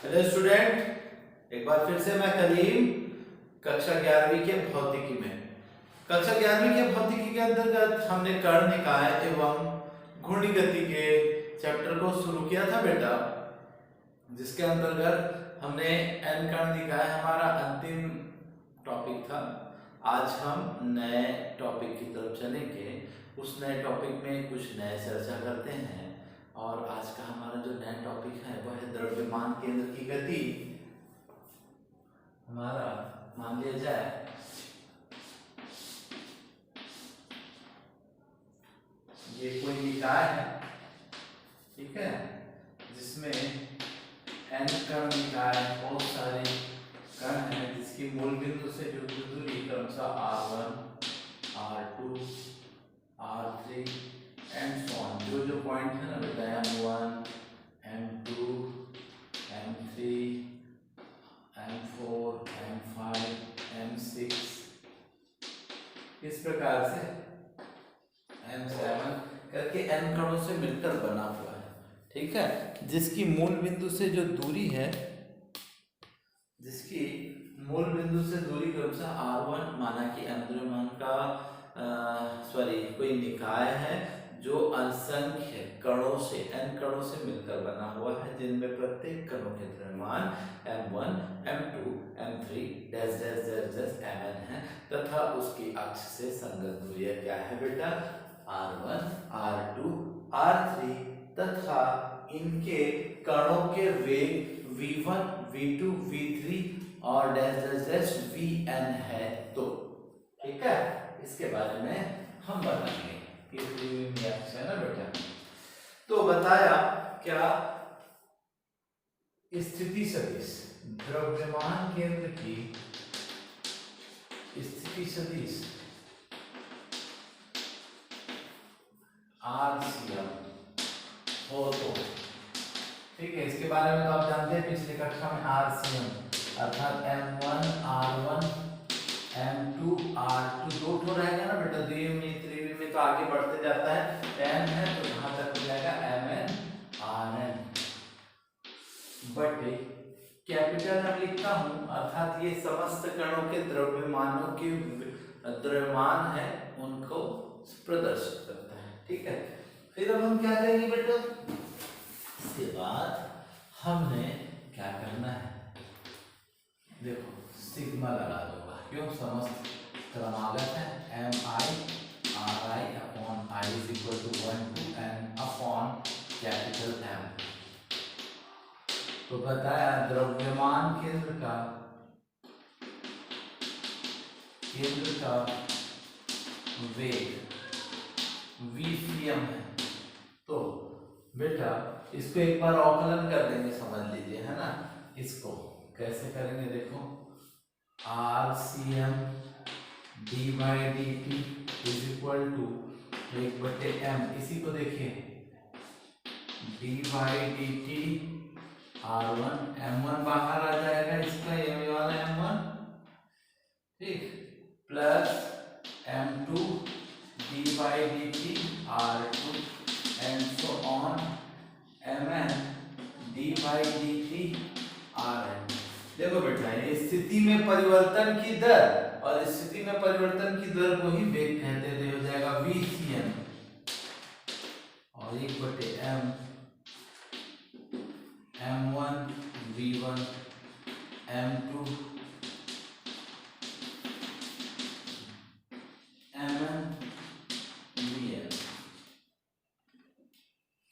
Hello student, एक बार फिर से मैं कलीम कक्षा 11वीं के भौतिकी में कक्षा 11वीं के भौतिकी के अंतर्गत हमने कण निकाय एवं घूर्णी गति के चैप्टर को शुरू किया था बेटा, जिसके अंतर्गत हमने एन कण निकाय हमारा अंतिम टॉपिक था। आज हम नए टॉपिक की तरफ चलेंगे। उस नए टॉपिक में कुछ नए चर्चा करते हैं और आज का हमारा जो नया टॉपिक है वह है द्रव्यमान केंद्र की गति। हमारा मान लिया जाए ये कोई निकाय है, ठीक है, जिसमें एन कण निकाय बहुत सारे कण हैं जिसकी मूल बिंदु से जो दूरी क्रमशः r1, r2, r3 and so on, जो पॉइंट है ना बेटा, m1, m2, m3, m4, m5, m6, इस प्रकार से m7 करके n कणों से मिलकर बना हुआ है, ठीक है, जिसकी मूल बिंदु से जो दूरी है, जिसकी मूल बिंदु से दूरी क्रमशः r1 माना कि द्रव्यमान का कोई निकाय है जो असंख्य कणों से n कणों से मिलकर बना हुआ है, जिनमें प्रत्येक कणों के द्रव्यमान m1, m2, m3 dash dash dash dash mn है तथा उसकी अक्ष से संगत दूरी क्या है बेटा, r1, r2, r3 तथा इनके कणों के वेग v1, v2, v3 और डैश डैश डैश vn है। तो ठीक है, इसके बारे में हम बताएंगे है ना बेटा। तो बताया क्या, स्थिति सदिश द्रव्यमान केंद्र की स्थिति सदिश RCM हो तो ठीक है, इसके बारे में तो आप जानते हैं, पिछली कक्षा में RCM अर्थात M1, R1, M2, R2 दो ठो रहेगा ना बेटा, द्विविमीय त्रिविमीय में तो आगे बढ़ते जाता है, M है तो यहाँ तक हो जाएगा Mn, Rn बटे कैपिटल M लिखता हूँ, अर्थात ये समस्त कणों के द्रव्यमानों के द्रव्यमान है उनको प्रदर्शित करता है, ठीक है। फिर अब हम क्या करेंगे बेटा, इसके बाद हमने क्या करना है, देखो सिग्मा लगा दूंगा, क्यों, समस्त क्रमागत है, mi ri upon i is equal to 1 to n upon capital M। तो बताया द्रव्यमान केंद्र का वेग VCM है। तो बेटा इसको एक बार अवकलन कर देंगे, समझ लीजिए, है ना। इसको कैसे करेंगे, देखो RCM d by D T is equal to 1/m, इसी को देखिए d by D T R1, M1 बाहर आ जाएगा इसका, ये वाला M1, ठीक, plus M2 d by D T R2 and so on Mn d by D T Rn। देखो बेटा, ये स्थिति में परिवर्तन की दर, और स्थिति में परिवर्तन की दर को ही वेग कहते हैं, हो जाएगा VCM और 1/m M1 V1 M2 Mn Vn,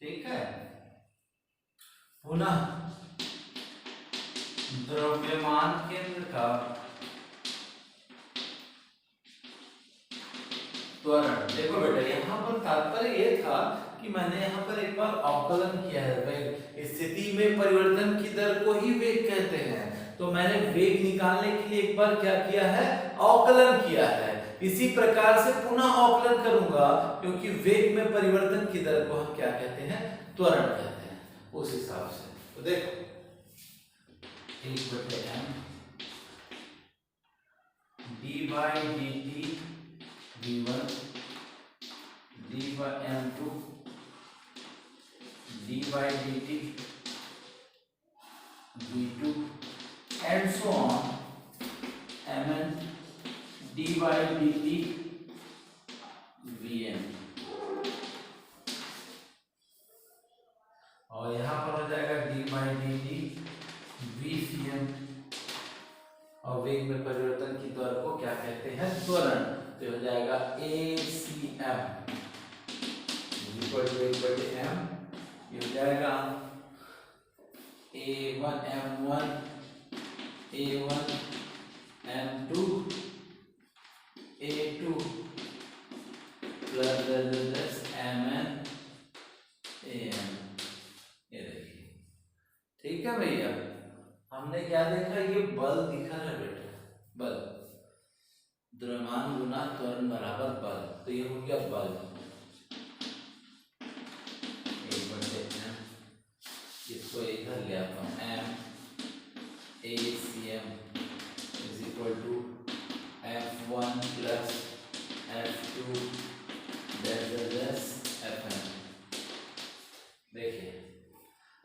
ठीक है। पुनः द्रव्यमान केंद्र का त्वरण, देखो बेटा यहाँ पर तात्पर्य ये था कि मैंने यहाँ पर एक बार अवकलन किया है, स्थिति में परिवर्तन की दर को ही वेग कहते हैं, तो मैंने वेग निकालने के लिए एक बार क्या किया है, अवकलन किया है। इसी प्रकार से पुनः अवकलन करूंगा, क्योंकि वेग में परिवर्तन की दर को हम क्या कहते हैं, त्वरण कहते हैं, उस हिसाब से। तो देखो 1/m d by D T V1 d by M2 d by dt v2 and so on, mn dy dt vn, और यहाँ पर हो जाएगा dy dt vcm, और वेग में परिवर्तन की दर को क्या कहते हैं? त्वरण। तो हो जाएगा acm इक्वल टू m, ये हो जाएगा a1m1 a1m2 a2 plus mn am, ये देखिए। ठीक है भैया, हमने क्या देखा? ये बल दिखा है बेटा, बल, द्रव्यमान गुना त्वरण बराबर बल। तो ये हो गया बल, इसको इधर ले आता हूँ, m acm is equal to f1 plus f2 delta fn। देखिए,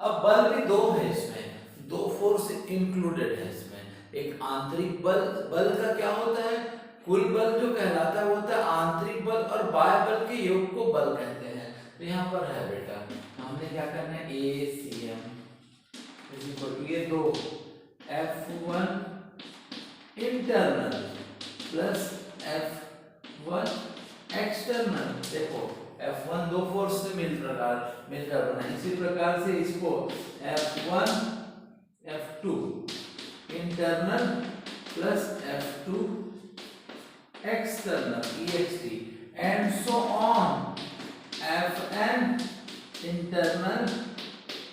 अब बल भी दो है, इसमें दो फोर्स इंक्लूडेड है इसमें। एक आंतरिक बल, बल का क्या होता है? कुल बल जो कहलाता है वो होता है आंतरिक बल, और बाह्य बल के योग को बल कहते हैं। तो यहाँ पर है बेटा, हमने क्या करना है? acm इज इक्वल टू ये दो f1 internal plus f1 external. देखो F1 दो फोर्स से मिलकर बना, इसी प्रकार से इसको F1 F2 internal plus F2 external EXT and so on, Fn internal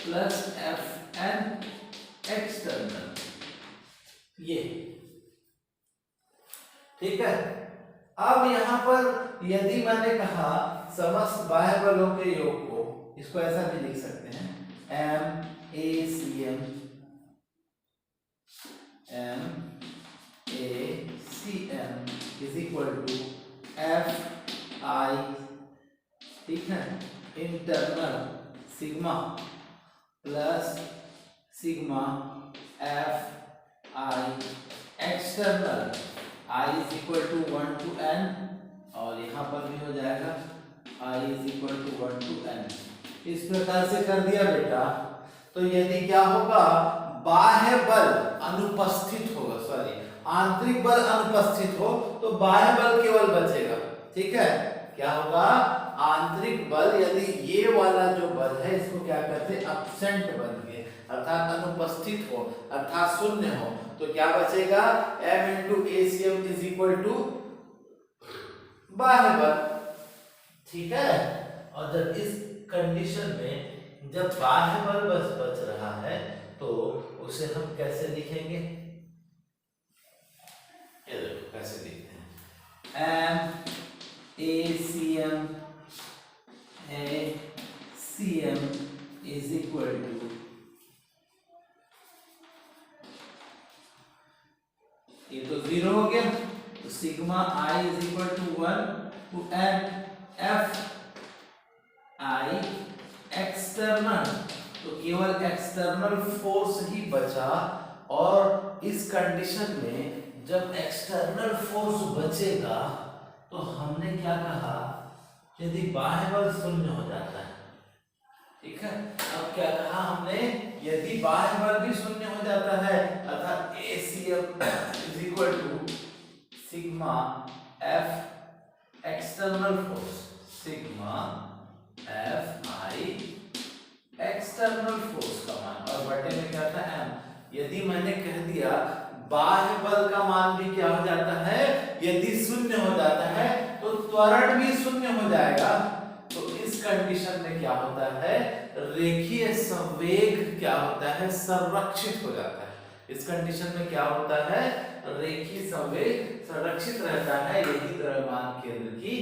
plus Fn external. ये ठीक है। अब यहां पर यदि मैंने कहा समस्त बाह्य बलों के योग को, इसको ऐसा भी लिख सकते हैं, MACM is equal to FI, ठीक है, internal sigma plus sigma FI external I is equal to 1 to n, और यहाँ पर भी हो जाएगा I is equal to 1 to n। इस प्रकार से कर दिया बेटा। तो यदि क्या होगा? बाह्य बल अनुपस्थित होगा, सॉरी आंतरिक बल अनुपस्थित हो तो बाह्य बल केवल बचेगा। ठीक है, क्या होगा? आंतरिक बल, यदि ये वाला जो बल है इसको क्या कहते हैं? एब्सेंट बन गए, अर्थात अनुपस्थित हो, अर्थात शून्य हो, तो क्या बचेगा? m into acm is equal to बाह्य बल। ठीक है, और जब इस कंडीशन में जब बाह्य बल बच रहा है तो उसे हम कैसे लिखेंगे? ये देखो कैसे लिखते हैं, m acm is equal to, ये तो 0 हो गया, तो sigma I is equal to 1 टू n F I एक्सटर्नल। तो केवल एक्सटर्नल फोर्स ही बचा, और इस कंडीशन में जब एक्सटर्नल फोर्स बचेगा तो हमने क्या कहा? यदि बाह्य बल शून्य हो जाता है। ठीक है, अब क्या कहा हमने? यदि बाह्य बल भी शून्य हो जाता है, अर्थात ACM is equal to sigma F external force, sigma FI external force का मान, और बटे में क्या था? m। यदि मैंने कह दिया बाह्य बल का मान भी क्या हो जाता है? यदि शून्य हो जाता है तो त्वरण भी शून्य हो जाएगा। तो इस कंडीशन में क्या होता है? रेखीय संवेग क्या होता है? संरक्षित हो जाता है। इस कंडीशन में क्या होता है? रेखीय संवेग संरक्षित रहता है। यही द्रव्यमान केंद्र की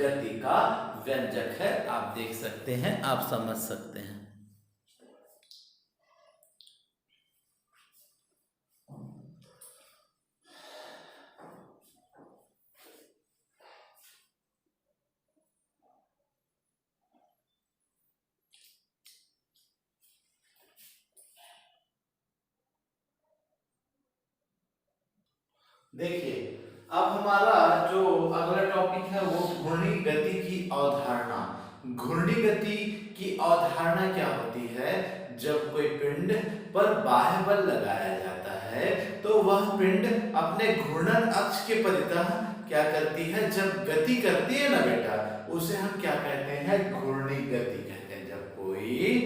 गति का व्यंजक है। आप देख सकते हैं, आप समझ सकते हैं। देखिए, अब हमारा जो अगला टॉपिक है वो घूर्णी गति की अवधारणा। घूर्णी गति की अवधारणा क्या होती है? जब कोई पिंड पर बाह्य बल लगाया जाता है तो वह पिंड अपने घूर्णन अक्ष के परितः क्या करती है? जब गति करती है ना बेटा, उसे हम क्या कहते हैं? घूर्णी गति कहते हैं। जब कोई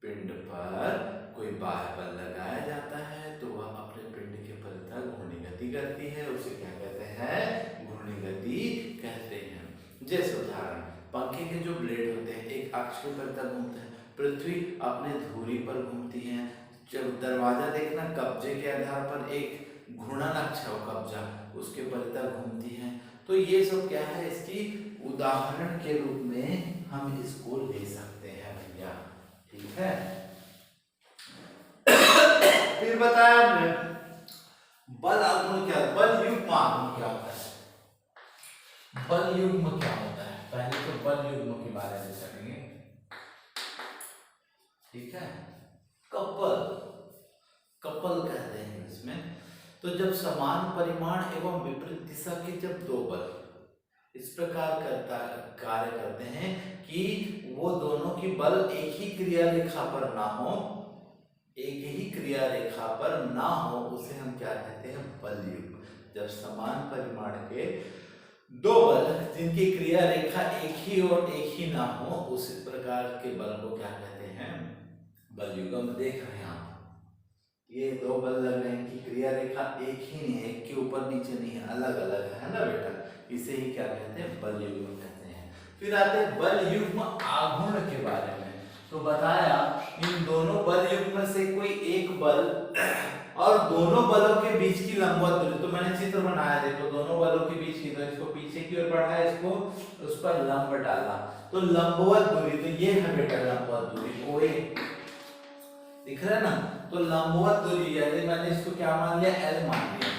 पिंड पर कोई बाह्य बल लगाया जाता है तो वह अपने पिंड के परितः घूर्णी गति करती है, उसे क्या कहते हैं? घूर्णी गति कहते हैं। जैसे उदाहरण, पंखे के जो ब्लेड होते हैं एक अक्ष के परितः घूमते हैं, पृथ्वी अपने धुरी पर घूमती है। जब दरवाजा देखना, कब्जे के आधार पर एक घूर्णन अक्ष है, वो कब्जा उसके परितः घूमती है। तो ये सब क्या है? इसकी उदाहरण के रूप में हम इसको ले सकते हैं भैया, ठीक है। फिर बताया हमने बल आघूर्ण क्या, बल युग्म आघूर्ण क्या होता है? बल युग्म क्या होता है? पहले तो बल युग्म के बारे में जानेंगे, ठीक है। कपल, कपल कहते हैं इसमें। तो जब समान परिमाण एवं विपरीत दिशा के जब दो बल इस प्रकार कार्य करते हैं कि वो दोनों की बल एक ही क्रिया रेखा पर ना हो, एक ही क्रिया रेखा पर ना हो, उसे हम क्या कहते हैं? बल युग्म। जब समान परिमाण के दो बल जिनकी क्रिया रेखा एक ही और एक ही ना हो, उस प्रकार के बल को क्या कहते हैं? बल युग्म। देख रहे हैं आप, ये दो बल लग रहे हैं कि क्रिया रेखा एक ही नहीं है, एक के ऊपर नीचे नहीं है, अलग अलग है ना बेटा, इसे ही क्या कहते हैं? बल युग्म कहते हैं। फिर आते हैं बल युग्म आघूर्ण के बारे में। तो बताया इन दोनों बल युग्म में से कोई एक बल और दोनों बलों के बीच की लंबवत दूरी, तो मैंने चित्र बनाया, देखो दोनों बलों के बीच की, तो इसको पीछे की ओर बढ़ाया, इसको उस पर लंब डाला, तो लंबवत दूरी, तो ये है बेटा लंबवत दूरी, ओए दिख रहा है ना। तो लंबवत दूरी, यदि मैंने इसको क्या मान लिया? एल मान लिया,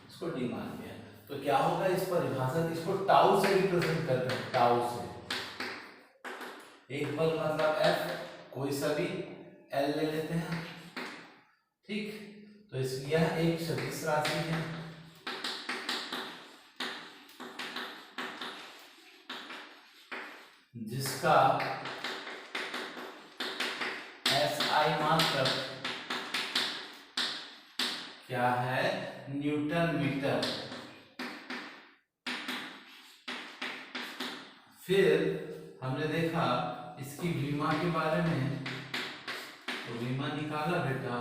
इसको डी मान लिया, तो क्या होगा? इस परिभाषा, इसको टाउ से रिप्रेजेंट करते हैं, टाउ से। एक बल मतलब एफ, कोई सा भी एल ले लेते हैं, ठीक। तो यह एक सदिश राशि है, जिसका SI मात्रक क्या है? Newton metre. फिर हमने देखा इसकी विमा के बारे में, तो विमा निकाला बेटा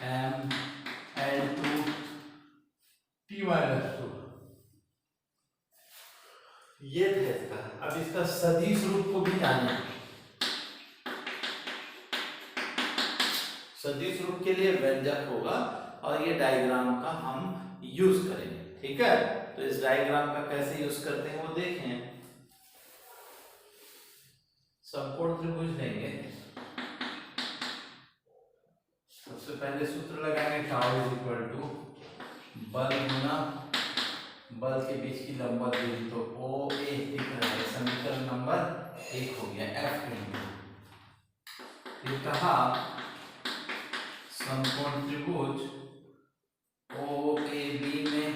mL2T-2, ये थे इसका। अब इसका सदिश रूप को भी जाने, सदिश रूप के लिए व्यंजक होगा और ये डायग्राम का हम यूज करेंगे, ठीक है। तो इस डायग्राम का कैसे यूज करते हैं वो देखें। समकोण त्रिभुज लेंगे, सबसे पहले सूत्र लगाएंगे टाउ इज इक्वल टू बल गुना बल के बीच की लंबवत दूरी, तो ओ ए दिख रहा है, समीकरण नंबर 1 हो गया एफ इंटू। फिर कहा समकोण त्रिभुज ओ ए बी में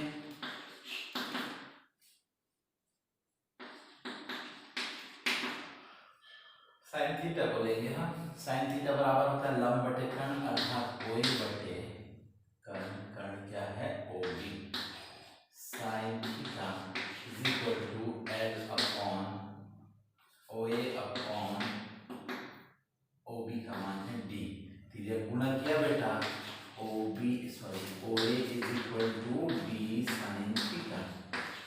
साइन थीटा को लेंगे हम। साइन थीटा बराबर होता है लंब बटे कर्ण अर्थात ओए बटे कर्ण, कर्ण क्या है? OB. Sine theta is equal to L upon OA upon OB का मान है डी। तीजा गुणा किया बेटा, OB sorry OA is equal to D sine theta.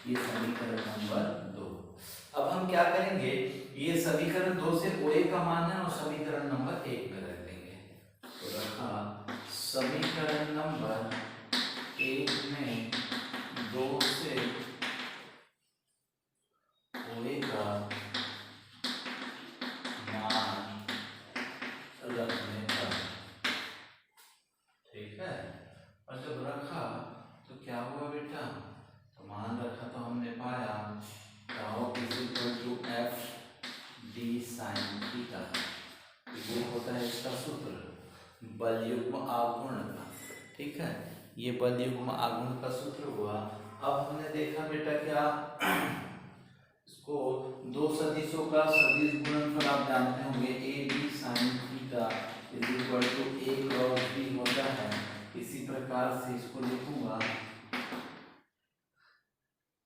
ये समीकरण नंबर 2। अब हम क्या करेंगे, ये समीकरण 2 से ओए का मान है और समीकरण नंबर 1 में रख देंगे। तो रखा समीकरण नंबर 1 में 2 से ओए का मान रखने का, ठीक है। और जब रखा तो क्या हुआ बेटा? तो मान रखा तो हमने पाया tau is equal to F D sine theta. ये होता है इसका सूत्र बल युग्म आघूर्ण का, ठीक है। ये बल युग्म आघूर्ण का सूत्र हुआ। अब हमने देखा बेटा क्या, इसको दो सदिशों का सदिश गुणनफल आप जानते होंगे, A B sine theta is equal to A cross B होता है। इसी प्रकार से इसको लिखूंगा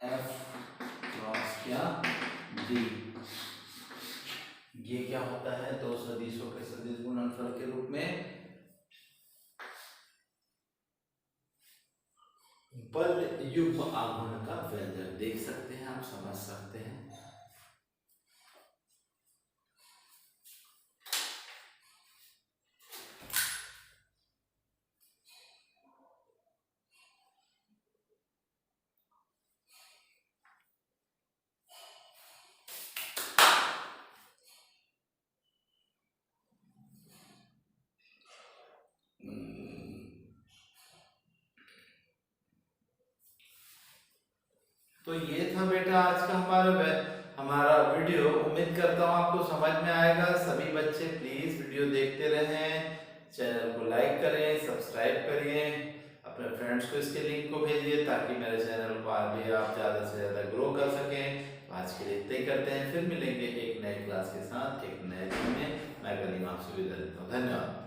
एफ क्रॉस क्या डी। ये क्या होता है, दो सदिशों के सदिश गुणनफल के रूप में बल युग्म आघूर्ण का व्यंजक देख सकते हैं, आप समझ सकते हैं। तो ये था बेटा आज का हमारा वीडियो। उम्मीद करता हूँ आपको समझ में आएगा। सभी बच्चे प्लीज वीडियो देखते रहें, चैनल को लाइक करें, सब्सक्राइब करिए, अपने फ्रेंड्स को इसके लिंक को भेजिए ताकि मेरे चैनल पर भी आप ज़्यादा से ज़्यादा ग्रो कर सकें। तो आज के लिए इतना ही करते हैं, फिर मिलेंगे एक नए क्लास के साथ एक नए दिन में। मैं कलीम आपसे विदा लेता हूँ। धन्यवाद।